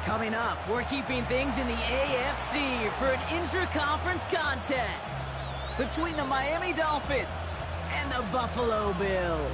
Coming up, we're keeping things in the AFC for an intra-conference contest between the Miami Dolphins and the Buffalo Bills.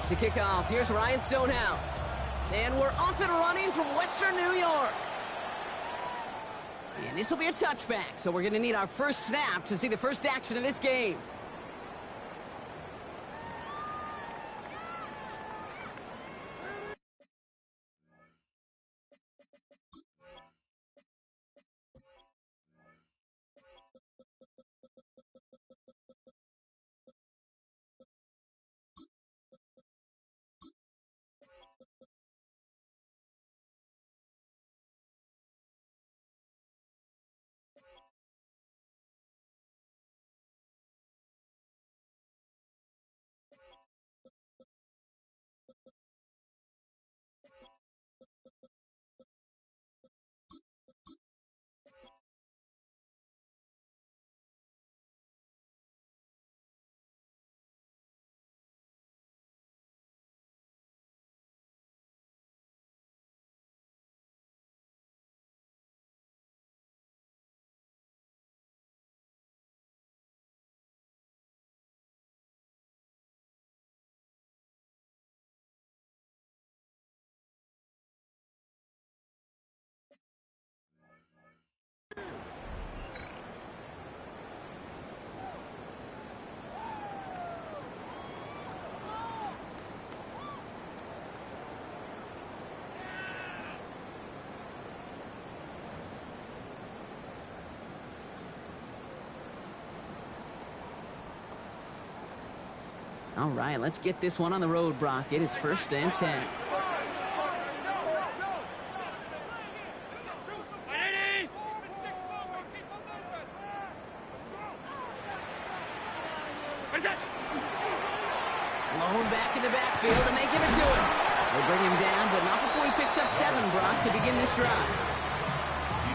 To kick off, here's Ryan Stonehouse. And we're off and running from Western New York. And this will be a touchback, so we're going to need our first snap to see the first action of this game. All right, let's get this one on the road, Brock. It is 1st and 10. Blown back in the backfield, and they give it to him. They bring him down, but not before he picks up 7, Brock, to begin this drive.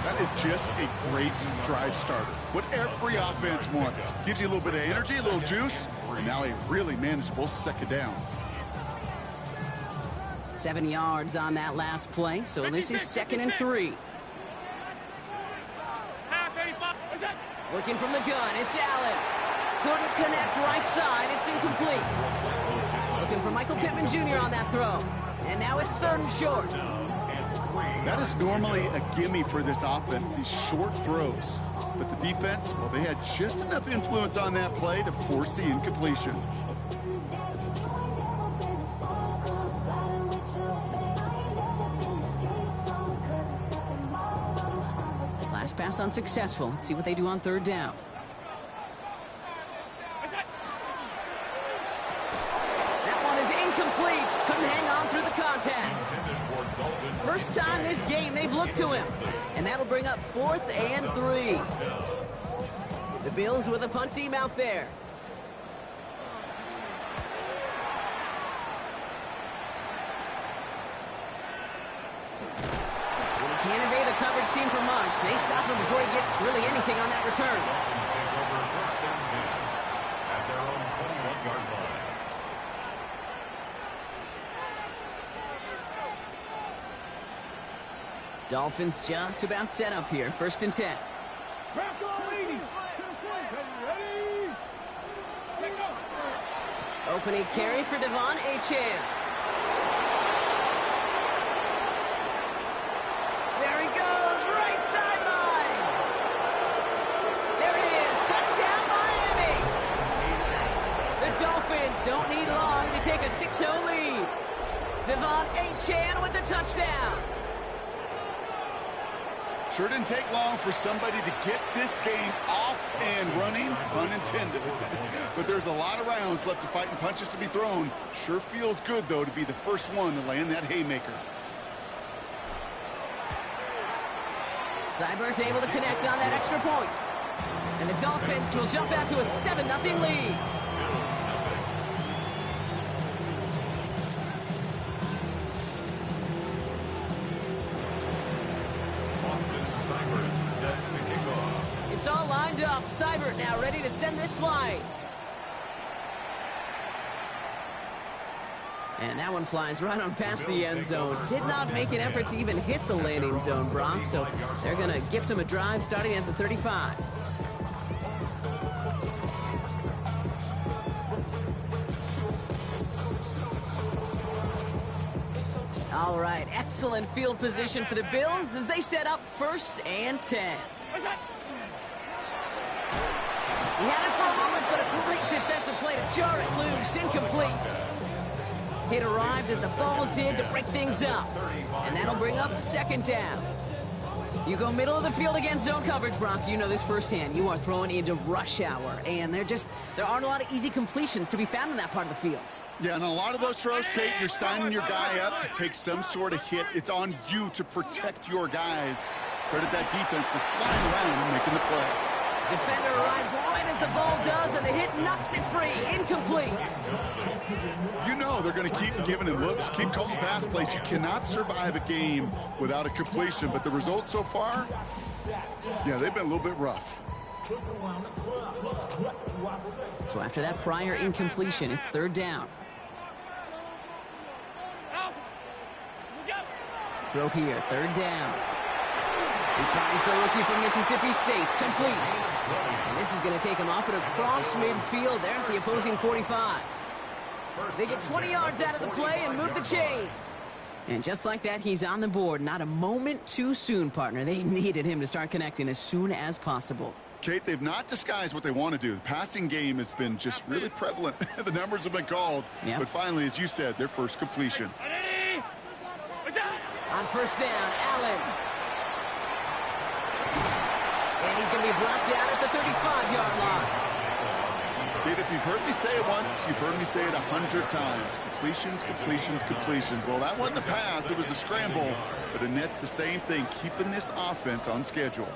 That is just a great drive starter. What every offense wants. Gives you a little bit of energy, a little juice, and now a really manageable second down. 7 yards on that last play, so this is 2nd and 3. Working from the gun, it's Allen. Couldn't connect right side, it's incomplete. Looking for Michael Pittman Jr. on that throw. And now it's 3rd and short. That is normally a gimme for this offense, these short throws. But the defense, well, they had just enough influence on that play to force the incompletion. Last pass unsuccessful. Let's see what they do on 3rd down. That one is incomplete. Couldn't hang on through the contact. First time this game they've looked to him. And that'll bring up 4th and 3. The Bills with a punt team out there. And he can't evade the coverage team for much. They stop him before he gets really anything on that return. At their own 21-yard line. Dolphins just about set up here. 1st and 10. Opening carry for Devon Achane. There he goes, right sideline. There it is, touchdown Miami. The Dolphins don't need long to take a 6-0 lead. Devon Achane with the touchdown. Sure didn't take long for somebody to get this game off and running, pun intended. But there's a lot of rounds left to fight and punches to be thrown. Sure feels good, though, to be the first one to land that haymaker. Seibert's able to connect on that extra point. And the Dolphins will jump out to a 7-0 lead. It's all lined up. Seibert now ready to send this flight. And that one flies right on past the end zone. Did not make an effort to even hit the landing zone, Brock. So they're going to gift him a drive starting at the 35. All right, excellent field position for the Bills as they set up 1st and 10. He had it for a moment, but a great defensive play to jar it loose. Incomplete. Hit arrived as the ball did to break things up. And that'll bring up 2nd down. You go middle of the field against zone coverage, Brock. You know this firsthand. You are throwing into rush hour. And there aren't a lot of easy completions to be found in that part of the field. Yeah, and a lot of those throws, Kate, you're signing your guy up to take some sort of hit. It's on you to protect your guys. Credit that defense for flying around and making the play. Defender arrives right as the ball does, and the hit knocks it free. Incomplete. You know they're going to keep giving him looks, keep calling pass plays. You cannot survive a game without a completion, but the results so far, yeah, they've been a little bit rough. So after that prior incompletion, it's 3rd down. Throw here, 3rd down. He finds the rookie from Mississippi State, complete. And this is going to take him up and across midfield there at the opposing 45. They get 20 yards out of the play and move the chains. And just like that, he's on the board. Not a moment too soon, partner. They needed him to start connecting as soon as possible. Kate, they've not disguised what they want to do. The passing game has been just really prevalent. The numbers have been called. Yep. But finally, as you said, their first completion. On 1st down, Allen. And he's going to be brought down at the 35-yard line. Kate, if you've heard me say it once, you've heard me say it 100 times. Completions, completions, completions. Well, that wasn't a pass. It was a scramble. But it nets the same thing, keeping this offense on schedule.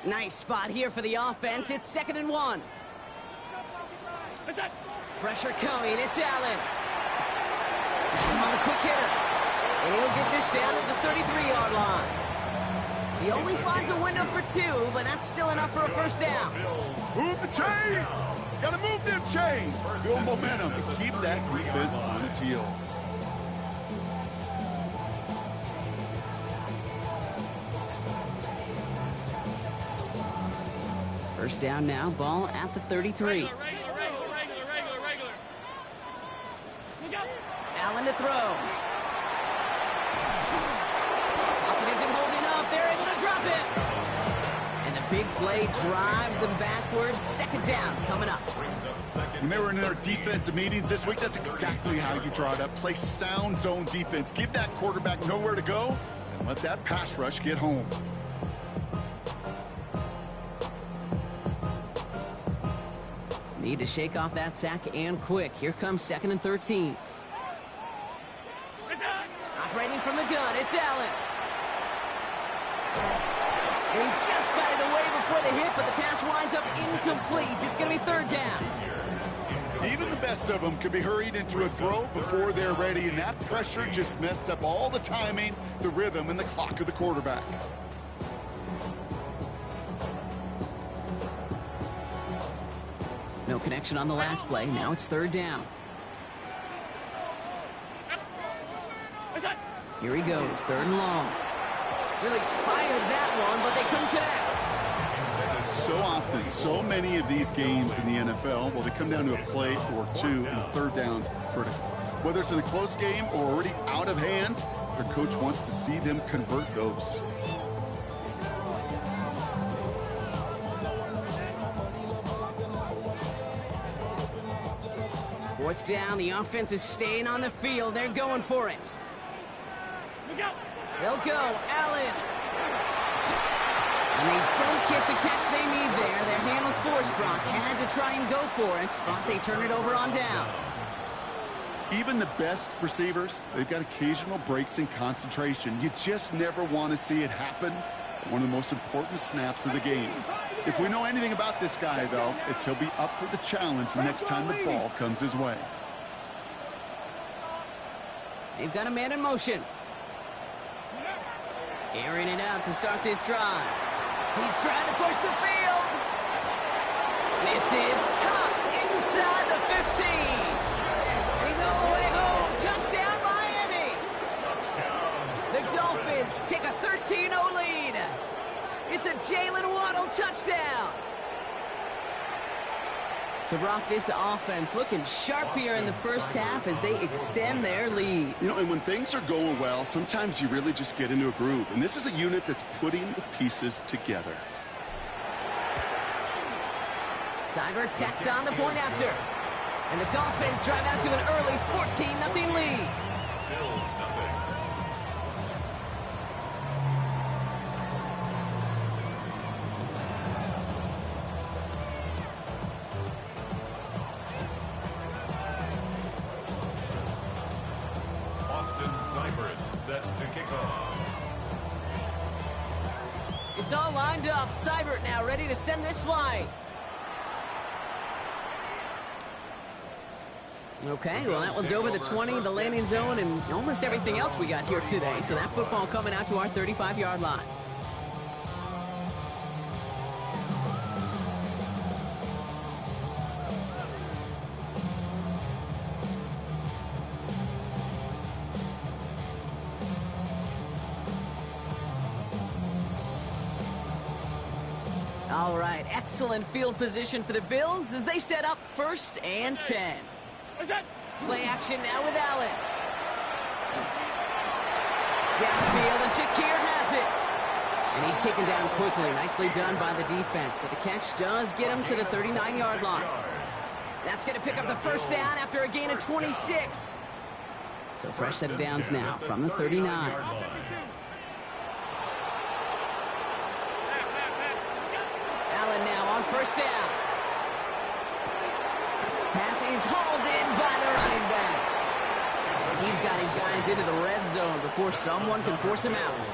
Nice spot here for the offense. It's 2nd and 1. Pressure coming. It's Allen. Gets him on the quick hitter. And he'll get this down at the 33-yard line. He only finds a window for 2, but that's still enough for a 1st down. Move the chains! Gotta move them chains! Build momentum and keep that defense on its heels. First down now, ball at the 33. Regular. Allen to throw. Pocket isn't holding up. They're able to drop it. And the big play drives them backwards. 2nd down coming up. When they were in their defensive meetings this week, that's exactly how you draw it up. Play sound zone defense. Give that quarterback nowhere to go and let that pass rush get home. Need to shake off that sack and quick. Here comes 2nd and 13. Operating from the gun, it's Allen. And he just got it away before the hit, but the pass winds up incomplete. It's going to be 3rd down. Even the best of them could be hurried into a throw before they're ready, and that pressure just messed up all the timing, the rhythm, and the clock of the quarterback. No connection on the last play. Now it's 3rd down. Here he goes, 3rd and long. Really fired that one, but they couldn't connect. So often, so many of these games in the NFL, well, they come down to a play or 2, and 3rd down's critical. Whether it's in a close game or already out of hand, their coach wants to see them convert those. Fourth down, the offense is staying on the field. They're going for it. They'll go, Allen. And they don't get the catch they need there. Their hand was forced, Brock. Had to try and go for it, but they turn it over on downs. Even the best receivers, they've got occasional breaks in concentration. You just never want to see it happen. One of the most important snaps of the game. If we know anything about this guy, though, it's he'll be up for the challenge the next time the ball comes his way. They've got a man in motion. Airing it out to start this drive. He's trying to push the field. This is caught inside the 15. He's all the way home. Touchdown, Miami. The Dolphins take a 13-0 lead. It's a Jalen Waddle touchdown. So, Brock, this offense looking sharp here in the first half as they extend their lead. You know, and when things are going well, sometimes you really just get into a groove. And this is a unit that's putting the pieces together. Cyber tacks on the point after. And the Dolphins drive out to an early 14-0 lead. Bills nothing. Austin Seibert set to kick off. It's all lined up. Seibert now ready to send this flight. Okay, well, that one's over the 20, the landing zone, and almost everything else we got here today. So that football coming out to our 35-yard line. All right, excellent field position for the Bills as they set up 1st and 10. Play action now with Allen. Downfield, and Shakir has it. And he's taken down quickly. Nicely done by the defense. But the catch does get him to the 39-yard line. That's going to pick up the first down after a gain of 26. So fresh set of downs now from the 39. Allen now on 1st down. Pass is hauled in by the running back. He's got his guys into the red zone before someone can force him out.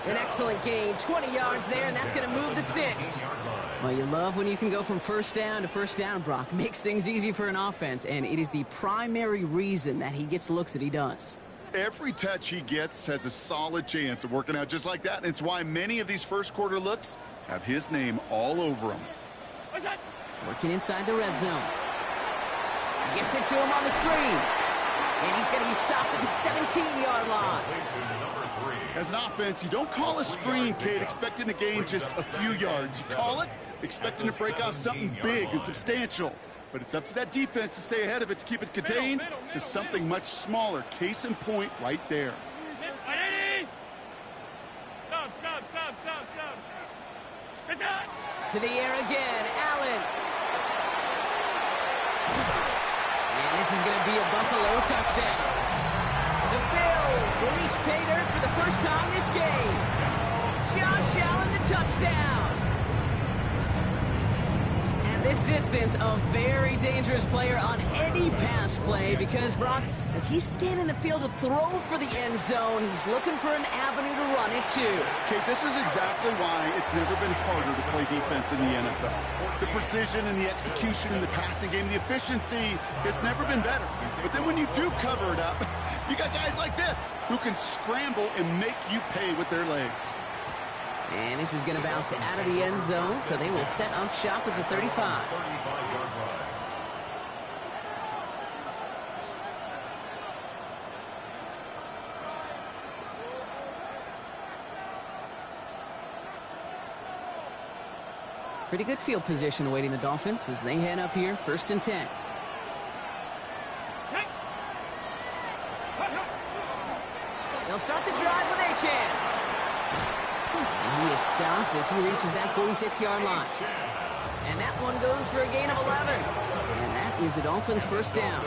An excellent gain, 20 yards there, and that's going to move the sticks. Well, you love when you can go from 1st down to 1st down, Brock. Makes things easy for an offense, and it is the primary reason that he gets looks that he does. Every touch he gets has a solid chance of working out just like that, and it's why many of these first-quarter looks have his name all over them. Working inside the red zone. Gets it to him on the screen. And he's going to be stopped at the 17-yard line. As an offense, you don't call a screen, Kate, expecting to gain just a few yards. You call it expecting to break out something big and substantial. But it's up to that defense to stay ahead of it, to keep it contained to something much smaller. Case in point right there. To the air again, Allen. And this is going to be a Buffalo touchdown. The Bills reach pay dirt for the first time this game. Josh Allen, the touchdown. And this distance, a very dangerous player on any pass play because, Brock, as he's scanning the field to throw for the end zone, he's looking for an avenue to run it too. Okay, this is exactly why it's never been harder to play defense in the NFL. The precision and the execution in the passing game, the efficiency has never been better. But then when you do cover it up, you got guys like this who can scramble and make you pay with their legs. And this is going to bounce out of the end zone, so they will set up shop at the 35. 35-yard line. Pretty good field position awaiting the Dolphins as they head up here, 1st and 10. They'll start the drive with Achane. And he is stopped as he reaches that 46-yard line. And that one goes for a gain of 11. And that is the Dolphins' 1st down.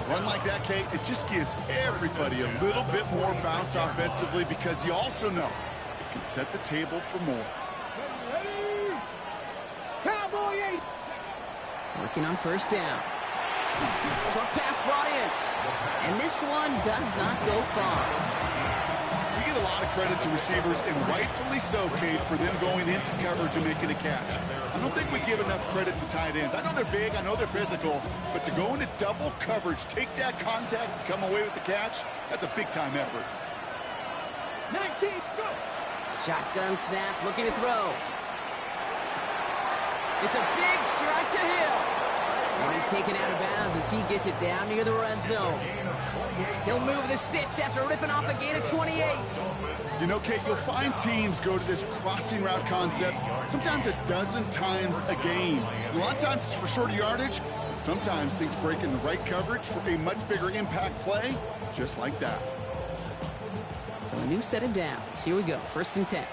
Run like that, Kate, it just gives everybody a little bit more bounce offensively because you also know it can set the table for more. Working on 1st down. Short pass brought in. And this one does not go far. We get a lot of credit to receivers, and rightfully so, Kate, for them going into coverage and making a catch. I don't think we give enough credit to tight ends. I know they're big, I know they're physical, but to go into double coverage, take that contact, and come away with the catch, that's a big-time effort. 19, go! Shotgun snap, looking to throw. It's a big strike to Hill. And he's taken out of bounds as he gets it down near the red zone. He'll move the sticks after ripping off a gain of 28. You know, Kate, you'll find teams go to this crossing route concept sometimes a dozen times a game. A lot of times it's for shorter yardage, but sometimes things break in the right coverage for a much bigger impact play, just like that. So a new set of downs. Here we go, 1st and 10.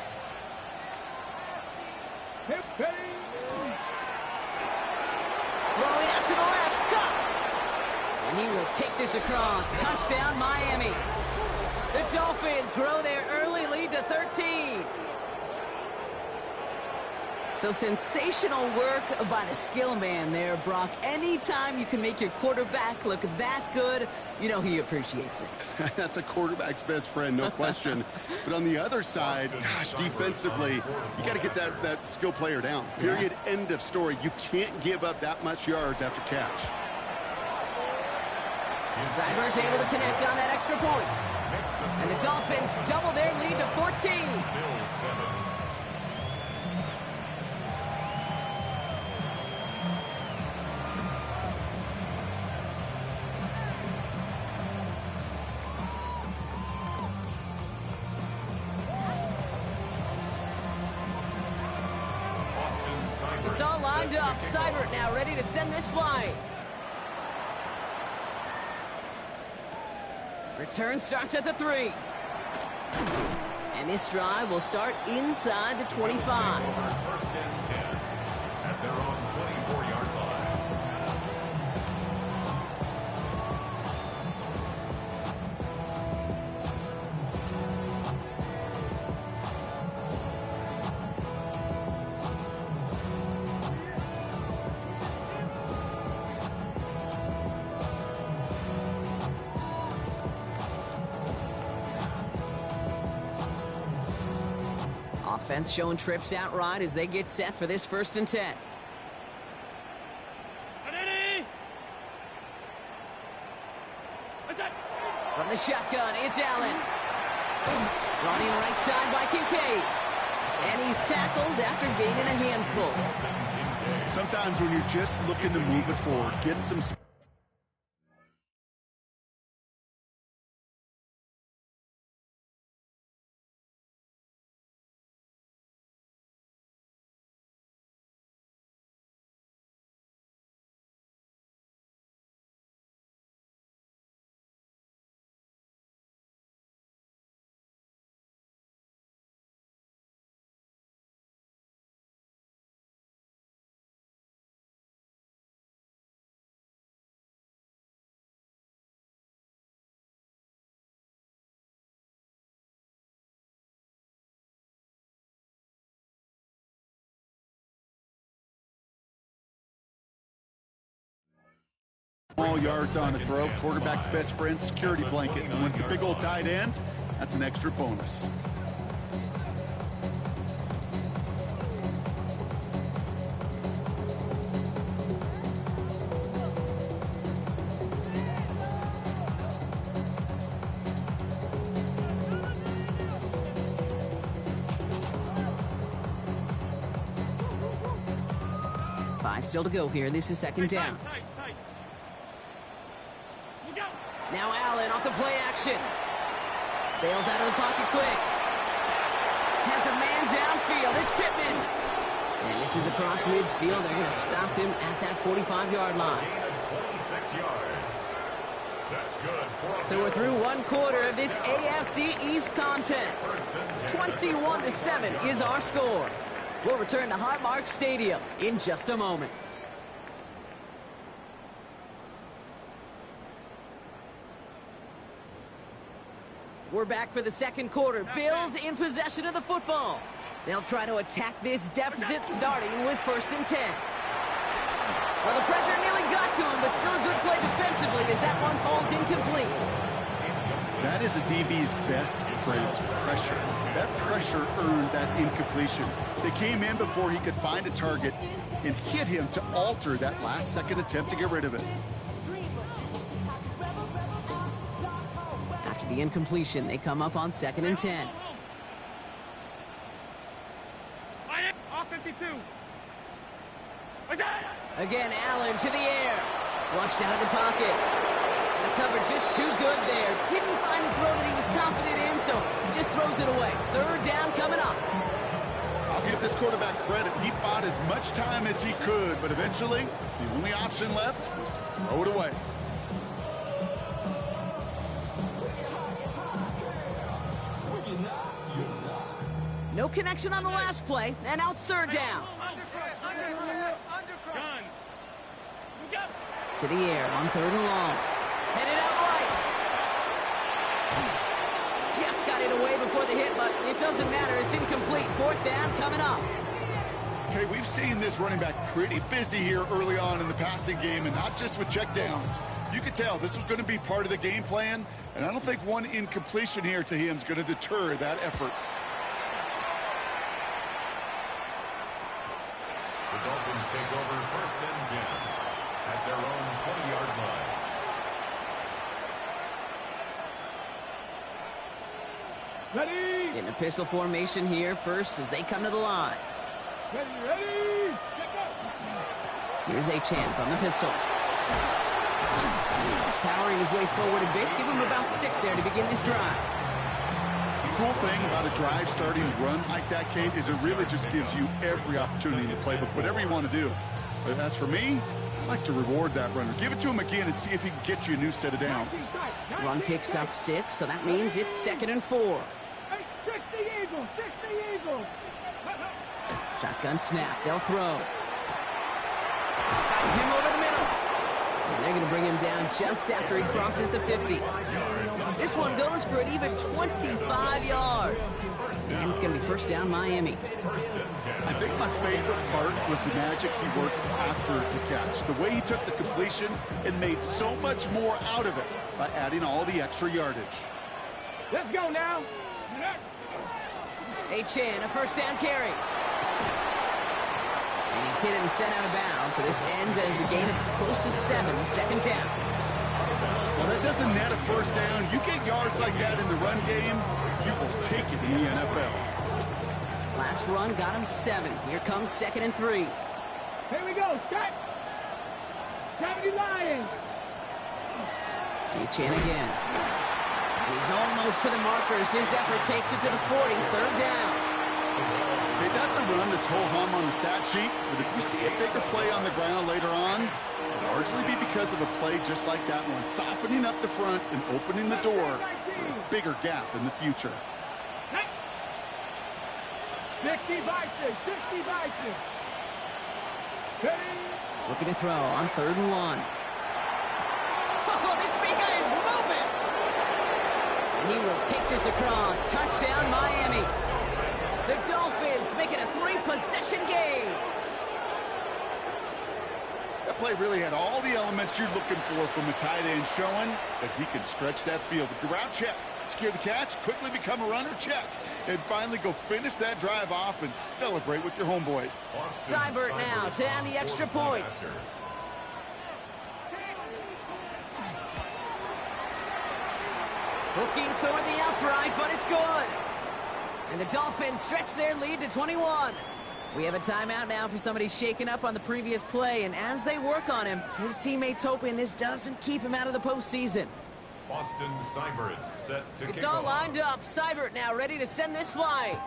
Throwing out to the left, cut! And he will take this across. Touchdown, Miami. The Dolphins grow their early lead to 13. So sensational work by the skill man there, Brock. Anytime you can make your quarterback look that good, you know he appreciates it. That's a quarterback's best friend, no question. But on the other side, gosh, defensively, you got to get that skill player down. Period, end of story. You can't give up that much yards after catch. Seibert's able to connect on that extra point. And the Dolphins double their lead to 14. It's all lined up. Seibert now ready to send this flying. Return starts at the 3. And this drive will start inside the 25. 1st and 10 at their own 24-yard line. Offense showing trips out right as they get set for this 1st and 10. From the shotgun, it's Allen. Running right side by Kincaid. And he's tackled after gaining a handful. Sometimes when you're just looking to move it forward, get some... Small yards on the throw. Quarterback's best friend, security blanket. And when it's a big old tight end, that's an extra bonus. Five still to go here. This is 2nd down. Now Allen off the play action. Bails out of the pocket quick. Has a man downfield. It's Pittman. And this is across midfield. They're going to stop him at that 45-yard line. 26 yards. That's good. So we're through 1 quarter of this AFC East contest. 21-7 is our score. We'll return to Highmark Stadium in just a moment. We're back for the 2nd quarter. Bills in possession of the football. They'll try to attack this deficit starting with 1st and 10. Well, the pressure nearly got back to him, but still a good play defensively as that one falls incomplete. That is a DB's best friend, pressure. That pressure earned that incompletion. They came in before he could find a target and hit him to alter that last-second attempt to get rid of it. After the incompletion, they come up on 2nd and 10. Off 52. Again, Allen to the air. Flushed out of the pocket. And the cover just too good there. Didn't find the throw that he was confident in, so just throws it away. 3rd down coming up. I'll give this quarterback credit. He bought as much time as he could, but eventually, the only option left was to throw it away. No connection on the last play, and now it's 3rd down. To the air on 3rd and long. Headed out right. Just got it away before the hit, but it doesn't matter. It's incomplete. 4th down coming up. Okay, we've seen this running back pretty busy here early on in the passing game, and not just with checkdowns. You could tell this was going to be part of the game plan, and I don't think one incompletion here to him is going to deter that effort. The Dolphins take over 1st and 10 at their own 20-yard line. Ready? In a pistol formation here first as they come to the line. Ready? Here's Achane from the pistol. Powering his way forward a bit. Give him about 6 there to begin this drive. The cool thing about a drive starting to run like that, Kate, is it really just gives you every opportunity to play whatever you want to do. But as for me, I like to reward that runner. Give it to him again and see if he can get you a new set of downs. Run picks up 6, so that means it's 2nd and 4. 60 Eagles. Shotgun snap. They'll throw. Finds him over the middle. And they're going to bring him down just after he crosses the 50. This one goes for an even 25 yards. And it's going to be 1st down Miami. I think my favorite part was the magic he worked after the catch. The way he took the completion and made so much more out of it by adding all the extra yardage. Let's go now. Achane, a 1st down carry. And he's hit and sent out of bounds, so this ends as a gain of close to 7, 2nd down. Well, that doesn't net a 1st down. You get yards like that in the run game, you will take it in the NFL. Last run got him 7. Here comes 2nd and 3. Here we go. Set. 70 Lions. Achane again. He's almost to the markers. His effort takes it to the 40. 3rd down. Okay, that's a run that's ho-hum on the stat sheet, but if you see a bigger play on the ground later on, it'll largely be because of a play just like that one, softening up the front and opening the door for a bigger gap in the future. 60 Vikings. Looking to throw on 3rd and 1. Oh, this big guy is moving! He will take this across. Touchdown, Miami. The Dolphins make it a 3-possession game. That play really had all the elements you're looking for from a tight end, showing that he can stretch that field. With the route, check. Secure the catch, quickly become a runner, check. And finally go finish that drive off and celebrate with your homeboys. Seibert now to add the extra point. Hooking toward the upright, but it's good. And the Dolphins stretch their lead to 21. We have a timeout now for somebody shaken up on the previous play, and as they work on him, his teammates hoping this doesn't keep him out of the postseason. Boston Seibert set to It's kick all off. lined up. Seibert now ready to send this flight.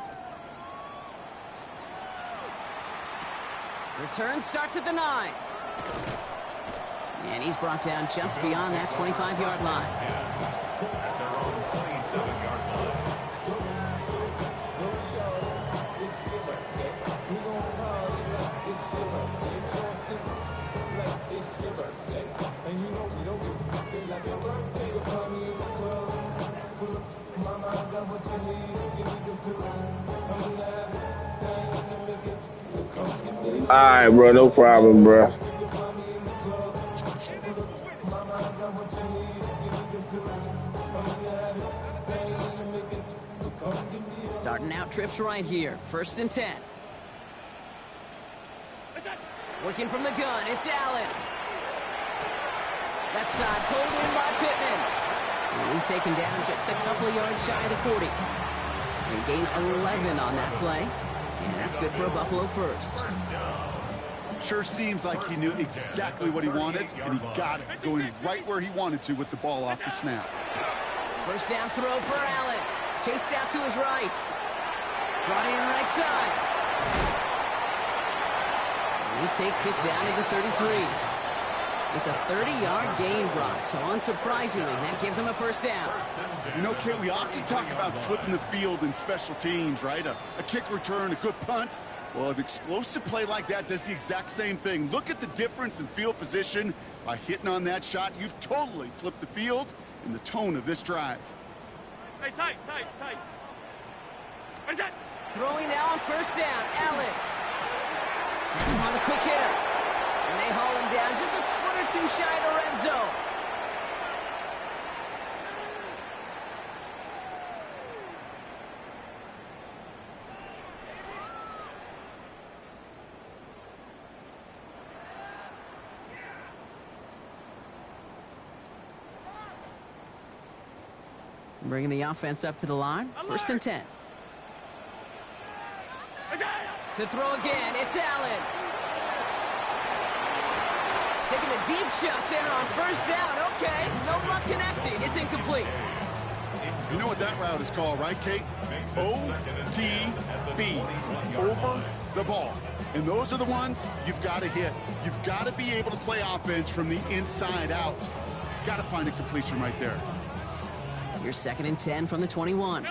Return starts at the 9. And he's brought down just beyond that 25-yard line. At their own 27-yard line. All right, bro. No problem, bro. Starting out trips right here. 1st and 10. Working from the gun, it's Allen. Left side pulled in by Pittman. And he's taken down just a couple of yards shy of the 40. They gain 11 on that play. And that's good for a Buffalo first. Sure seems like he knew exactly what he wanted, and he got it, going right where he wanted to with the ball off the snap. 1st down throw for Allen. Chased out to his right. Brought in right side. And he takes it down to the 33. It's a 30-yard gain, Brock, so unsurprisingly, that gives him a 1st down. You know, Kate, we often talk about flipping the field in special teams, right? A kick return, a good punt. Well, an explosive play like that does the exact same thing. Look at the difference in field position. By hitting on that shot, you've totally flipped the field and the tone of this drive. Hey, tight. What is that? Throwing now on 1st down, Allen. That's him on the quick hitter. And they haul him down just a foot or two shy of the red zone. Bringing the offense up to the line. 1st and 10. To throw again, it's Allen. Taking a deep shot there on 1st down. Okay, no luck connecting. It's incomplete. You know what that route is called, right, Kate? OTB, over the ball. And those are the ones you've got to hit. You've got to be able to play offense from the inside out. Got to find a completion right there. Here's 2nd and 10 from the 21.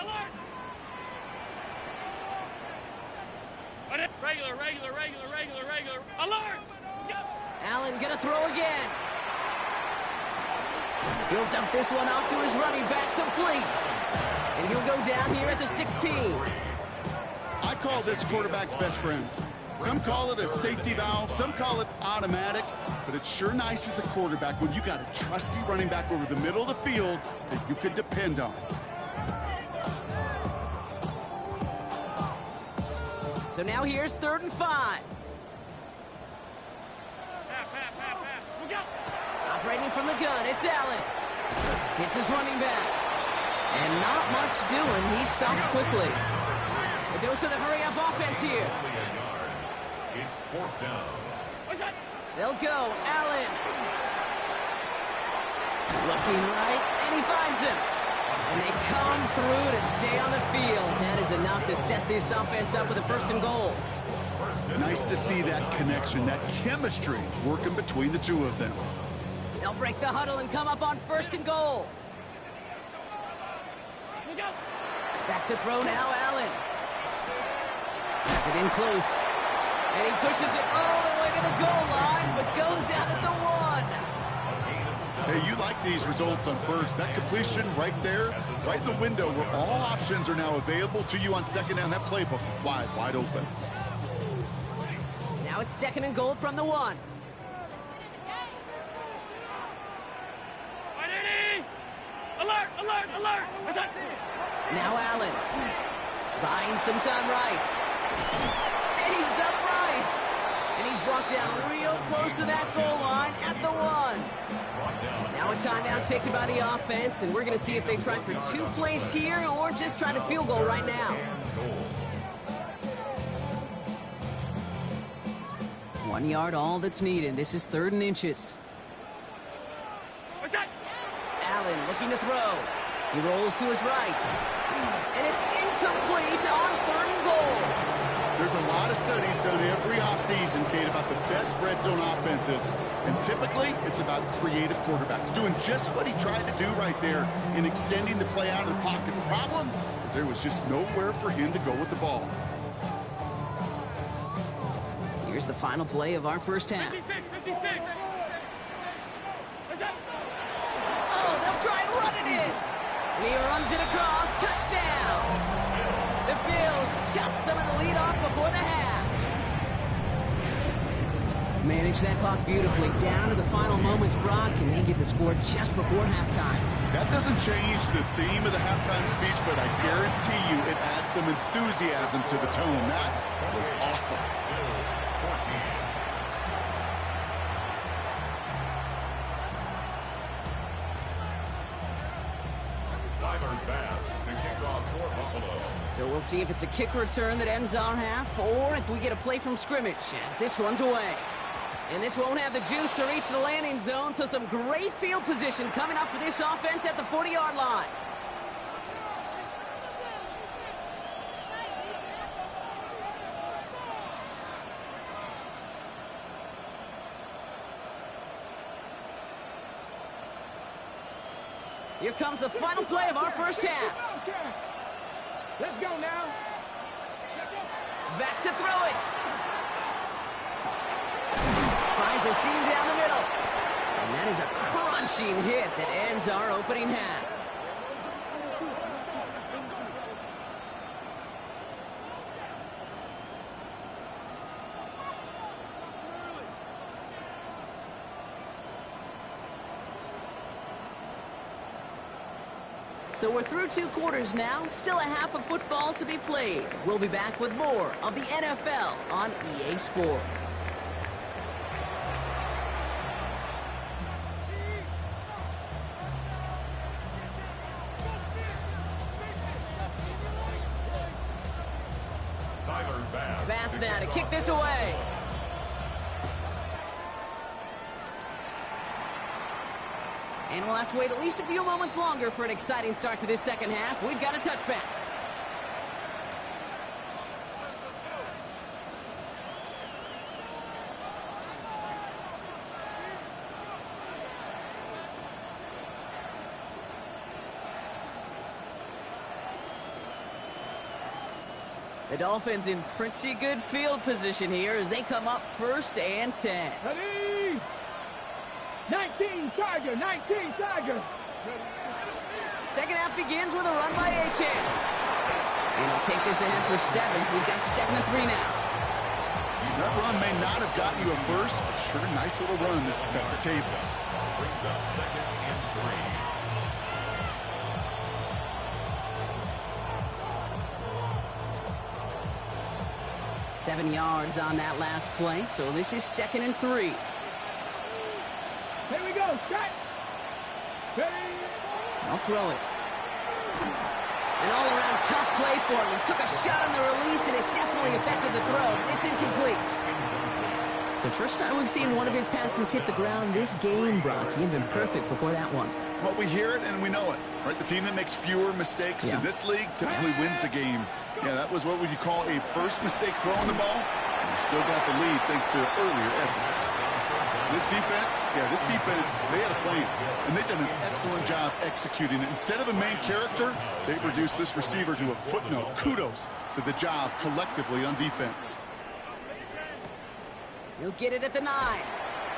Regular. Alert! Allen gonna throw again. He'll dump this one off to his running back, complete. And he'll go down here at the 16. I call this quarterback's best friend. Some call it a safety valve, some call it automatic, but it's sure nice as a quarterback when you got a trusty running back over the middle of the field that you can depend on. So now here's 3rd and 5. Operating from the gun, it's Allen. Hits his running back. And not much doing. He stopped quickly. A dose of the hurry-up offense here. It's 4th down. They'll go. Allen. Looking right, and he finds him. And they come through to stay on the field. That is enough to set this offense up with a 1st and goal. Nice to see that connection, that chemistry working between the two of them. They'll break the huddle and come up on 1st and goal. Back to throw now, Allen. Has it in close. And he pushes it all the way to the goal line, but goes out at the 1. Hey, you like these results on 1st. That completion right there, right in the window where all options are now available to you on 2nd down. That playbook wide open. Now it's 2nd and goal from the 1. Alert! Now Allen. Buying some time right. Stays upright. And he's brought down real close to that goal line at the 1. Now a timeout taken by the offense, and we're going to see if they try for 2 plays here or just try to field goal right now. 1 yard, all that's needed. This is 3rd and inches. Allen looking to throw. He rolls to his right. And it's incomplete on 3rd and goal. There's a lot of studies done every offseason, Kate, about the best red zone offenses. And typically, it's about creative quarterbacks doing just what he tried to do right there in extending the play out of the pocket. The problem is there was just nowhere for him to go with the ball. Here's the final play of our 1st half. 56. Oh, they'll try and run it in. And he runs it across. Touchdown. The Bills chop some of the lead off before the half. Manage that clock beautifully down to the final moments, Brock, and they get the score just before halftime. That doesn't change the theme of the halftime speech, but I guarantee you it adds some enthusiasm to the tone. That was awesome. Bills 14. Tyler Bass to kick off for Buffalo. So we'll see if it's a kick return that ends our half, or if we get a play from scrimmage, as this one's away. And this won't have the juice to reach the landing zone, so some great field position coming up for this offense at the 40-yard line. Here comes the final play of our first half. Let's go now. Back to throw it. Finds a seam down the middle. And that is a crunching hit that ends our opening half. So we're through 2 quarters now, still a half of football to be played. We'll be back with more of the NFL on EA Sports. Tyler Bass. Bass now to kick this away. And we'll have to wait at least a few moments longer for an exciting start to this second half. We've got a touchback. The Dolphins in pretty good field position here as they come up 1st and 10. Ready? 19 Tiger, 19 Tigers. Second half begins with a run by Achane. And he'll take this ahead for 7. We've got 2nd and 3 now. That run may not have gotten you a first, but sure, nice little run to set the table. Brings up 2nd and 3. 7 yards on that last play, so this is 2nd and 3. Here we go. Shot. Ready? I'll throw it. An all-around tough play for him. He took a shot on the release, and it definitely affected the throw. It's incomplete. It's the first time we've seen one of his passes hit the ground this game, Brock. He had been perfect before that one. Well, we hear it and we know it, right? The team that makes fewer mistakes in this league typically wins the game. Yeah, that was what would you call a first mistake throwing the ball. And he still got the lead thanks to earlier efforts. This defense, they had a plan, and they've done an excellent job executing it. Instead of a main character, they've reduced this receiver to a footnote. Kudos to the job collectively on defense. He'll get it at the 9.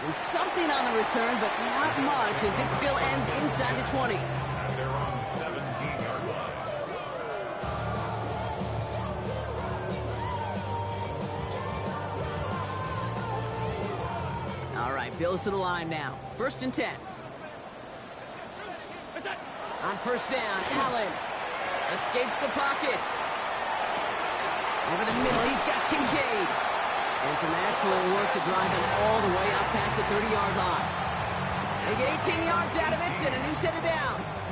And something on the return, but not much, as it still ends inside the 20. And they're on 17-yard line. All right, Bills to the line now. 1st and 10. On 1st down, Allen escapes the pocket. Over the middle, he's got Kincaid. And some excellent work to drive them all the way out past the 30-yard line. They get 18 yards out of it and a new set of downs.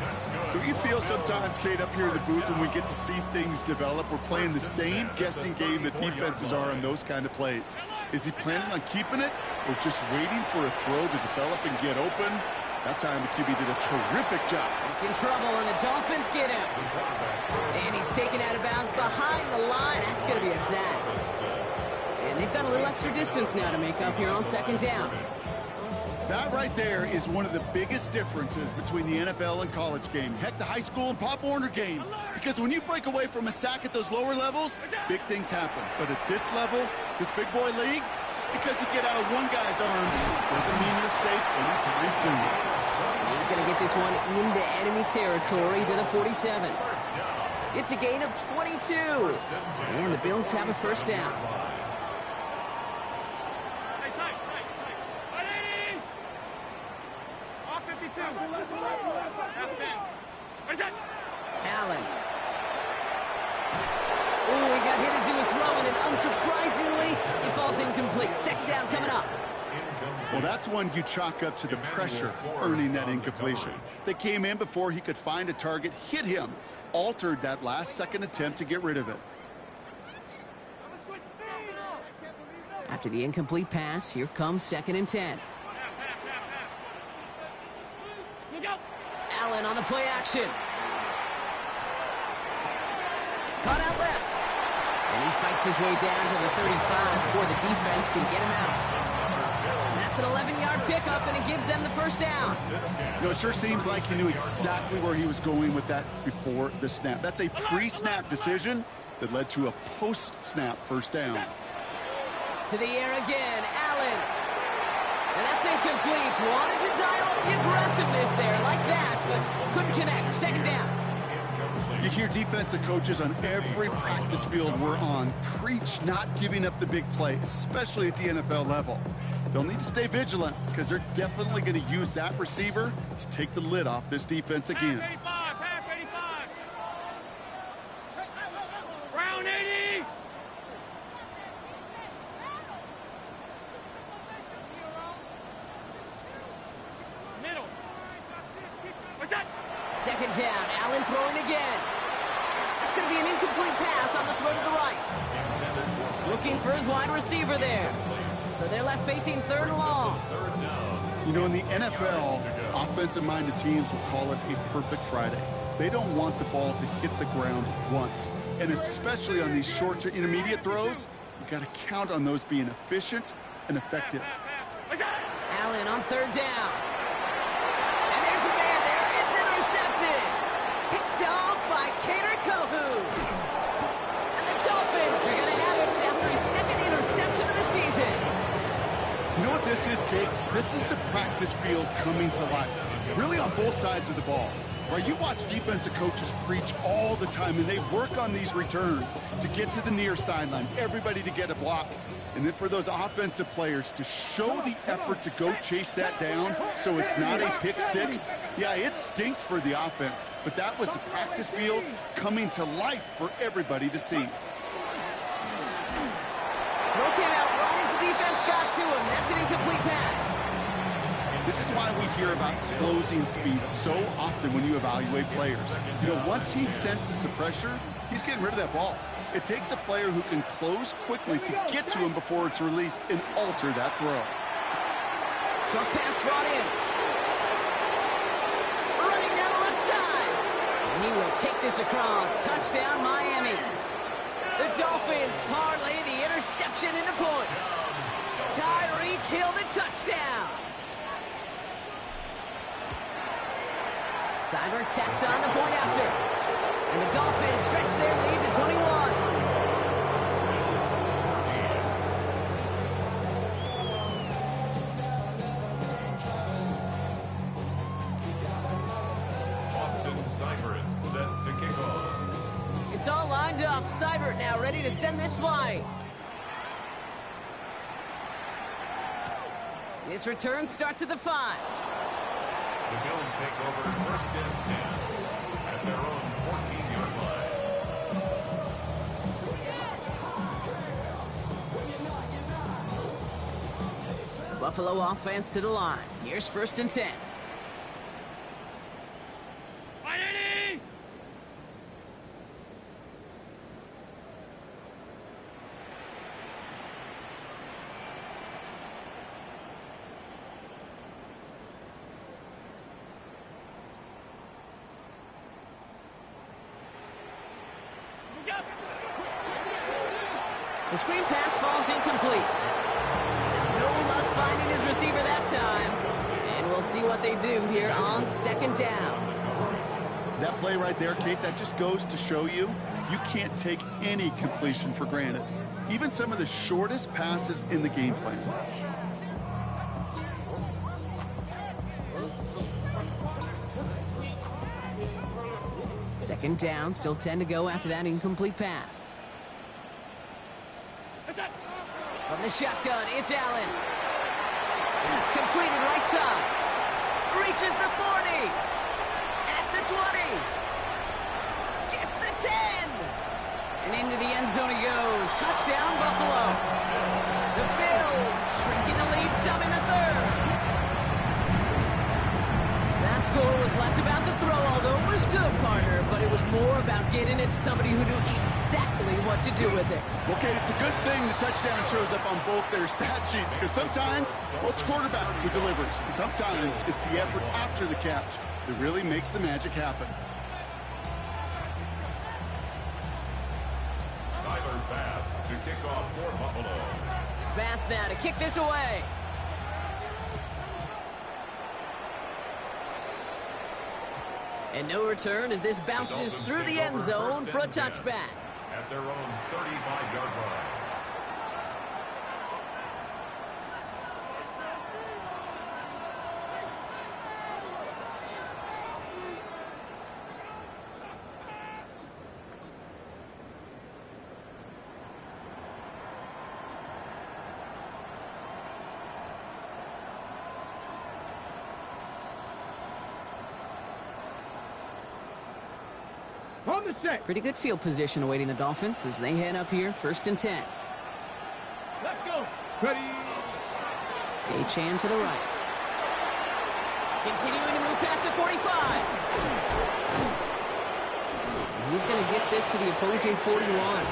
Do you feel sometimes, Kate, up here in the booth when we get to see things develop, we're playing the same guessing game that defenses are on those kind of plays? Is he planning on keeping it or just waiting for a throw to develop and get open? That time the QB did a terrific job. He's in trouble, and the Dolphins get him. And he's taken out of bounds behind the line. That's going to be a sack. And they've got a little extra distance now to make up here on 2nd down. That right there is one of the biggest differences between the NFL and college game. Heck, the high school and Pop Warner game. Because when you break away from a sack at those lower levels, big things happen. But at this level, this big boy league, just because you get out of one guy's arms doesn't mean you're safe anytime soon. He's going to get this one into enemy territory to the 47. It's a gain of 22. And the Bills have a 1st down. Hey, tight. Ready? Off 52. Half 10. and unsurprisingly, he falls incomplete. Second down coming up. Well, that's one you chalk up to the pressure earning that incompletion. They came in before he could find a target, hit him, altered that last-second attempt to get rid of it. After the incomplete pass, here comes 2nd and 10. Allen on the play action. Caught out left. And he fights his way down to the 35 before the defense can get him out. And that's an 11-yard pickup, and it gives them the first down. You know, it sure seems like he knew exactly where he was going with that before the snap. That's a pre-snap decision that led to a post-snap first down. To the air again, Allen. And that's incomplete. Wanted to dial up the aggressiveness there like that, but couldn't connect. Second down. You hear defensive coaches on every practice field we're on preach not giving up the big play, especially at the NFL level. They'll need to stay vigilant because they're definitely going to use that receiver to take the lid off this defense again. Half 85. Round 80. Middle. What's that? Second down, Allen throwing again. That's going to be an incomplete pass on the throw to the right. Looking for his wide receiver there. So they're left facing 3rd and long. You know, in the NFL, offensive-minded teams will call it a perfect Friday. They don't want the ball to hit the ground once. And especially on these short to intermediate throws, you got to count on those being efficient and effective. Allen on 3rd down. And there's a man there. It's intercepted. Picked off by Kader Kohu. And the Dolphins are going to have it after his 2nd interception of the season. You know what this is, Kate? This is the practice field coming to life. Really on both sides of the ball. Right, you watch defensive coaches preach all the time, and they work on these returns to get to the near sideline, everybody to get a block. And then for those offensive players to show the effort to go chase that down so it's not a pick six, yeah, it stinks for the offense. But that was the practice field coming to life for everybody to see. Throw came out right as the defense got to him. That's an incomplete pass. This is why we hear about closing speed so often when you evaluate players. You know, once he senses the pressure, he's getting rid of that ball. It takes a player who can close quickly to get to him before it's released and alter that throw. Short pass brought in. Running down the left side. And he will take this across. Touchdown, Miami. The Dolphins parlay the interception into points. Tyreek Hill the touchdown. Cyber tacks on the point after. And the Dolphins stretch their lead to 21. Austin Seibert set to kick off. It's all lined up. Seibert now ready to send this flying. This return starts at the 5. The Bills take over 1st and 10 at their own 14-yard line. The Buffalo offense to the line. Here's 1st and 10. The screen pass falls incomplete. No luck finding his receiver that time. And we'll see what they do here on 2nd down. That play right there, Kate, that just goes to show you, you can't take any completion for granted. Even some of the shortest passes in the game plan. Second down, still 10 to go after that incomplete pass. From the shotgun, it's Allen. That's completed right side. Reaches the 40. At the 20. Gets the 10. And into the end zone he goes. Touchdown, Buffalo. The Bills shrinking the lead some in the third. That score was less about the throw, although it was good, partner, but it was more about getting it to somebody who knew exactly what to do with it. Okay, it's a good thing the touchdown shows up on both their stat sheets, because sometimes, well, it's quarterback who delivers, and sometimes it's the effort after the catch that really makes the magic happen. Tyler Bass to kick off for Buffalo. Bass now to kick this away. And no return as this bounces through the end zone for a touchback. At their own 35-yard line. On the set. Pretty good field position awaiting the Dolphins as they head up here, 1st and 10. Let's go. Ready. Achane to the right. Continuing to move past the 45. He's going to get this to the opposing 41.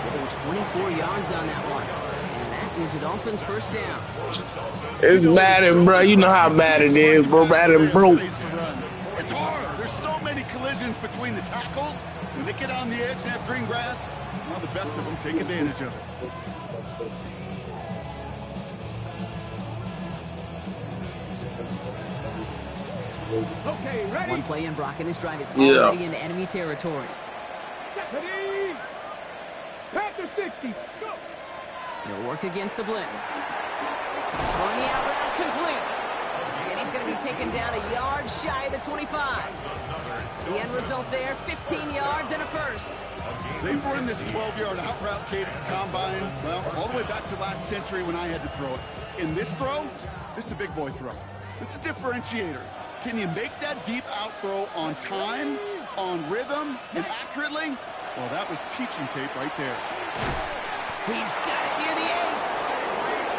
Getting 24 yards on that one. And that is a Dolphins first down. It's Madden, bro. You know how bad it is, bro. Madden broke. It's hard. There's so many collisions between the tackles. When they get on the edge and have green grass, well, the best of them take advantage of it. Okay, ready. One play in, Brock, and this drive is already in enemy territory. Ready. Panther 60. Go. They'll work against the blitz. Throwing the out route complete. And he's going to be taken down a yard shy of the 25. The end result there, 15 yards and a first. They've run this 12-yard out route, Kate, at the combine, well, all the way back to last century when I had to throw it. In this throw, this is a big boy throw. It's a differentiator. Can you make that deep out throw on time, on rhythm, and accurately? Well, that was teaching tape right there. He's got it near the 8.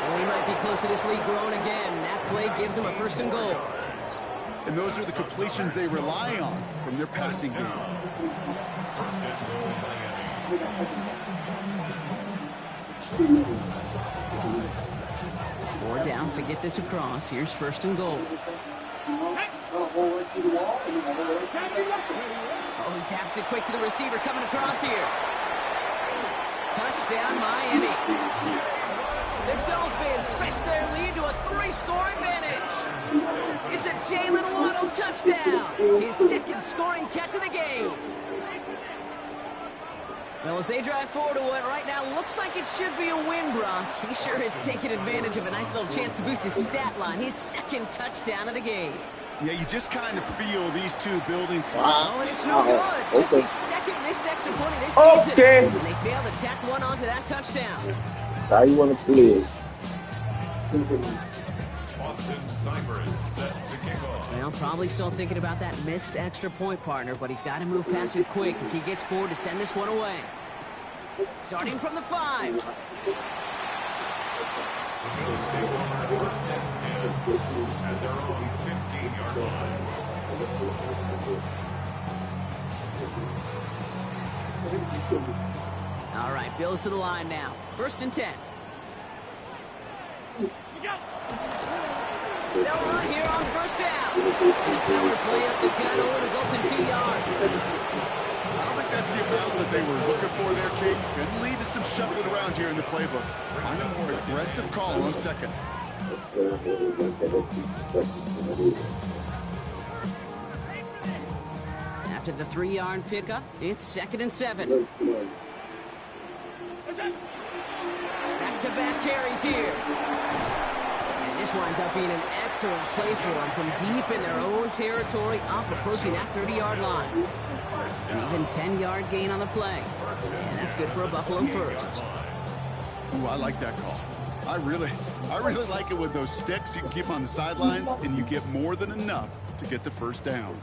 Well, he might be close to this lead growing again. That play gives him a 1st and goal. And those are the completions they rely on from their passing game. First and goal, Miami. 4 downs to get this across. Here's 1st and goal. Oh, he taps it quick to the receiver coming across here. Touchdown, Miami. The Dolphins stretch their lead to a 3-score advantage. It's a Jalen Waddle touchdown. His 2nd scoring catch of the game. Well, as they drive forward to what right now looks like it should be a win, Brock, he sure has taken advantage of a nice little chance to boost his stat line. His 2nd touchdown of the game. Yeah, you just kind of feel these two building Oh, and it's no good. Just his 2nd missed extra point of this season. And they failed to tack one onto that touchdown. How you want to play it? Austin Seibert set to kick off. Well, probably still thinking about that missed extra point, partner, but he's got to move past it quick as he gets forward to send this one away. Starting from the 5. The Bills take over 1st and 10 at their own 15-yard line. All right, Bills to the line now. 1st and 10. They'll run here on 1st down. And the power play up the gut only results in 2 yards. I don't think that's the amount that they were looking for there, Kate. Could lead to some shuffling around here in the playbook. On a more aggressive call on 2nd. After the 3-yard pickup, it's 2nd and 7. Back-to-back carries here. And this winds up being an excellent play for them from deep in their own territory, up approaching that 30-yard line. An even 10-yard gain on the play. And that's good for a Buffalo first. Ooh, I like that call. I really like it with those sticks. You can keep them on the sidelines, and you get more than enough to get the 1st down.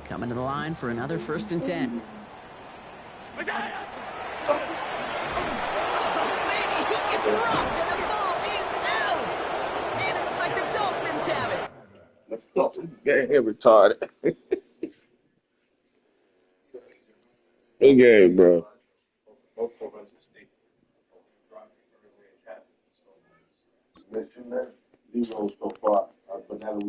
Coming to the line for another 1st and 10. Dolphins have it. Get him retarded. Good game, bro.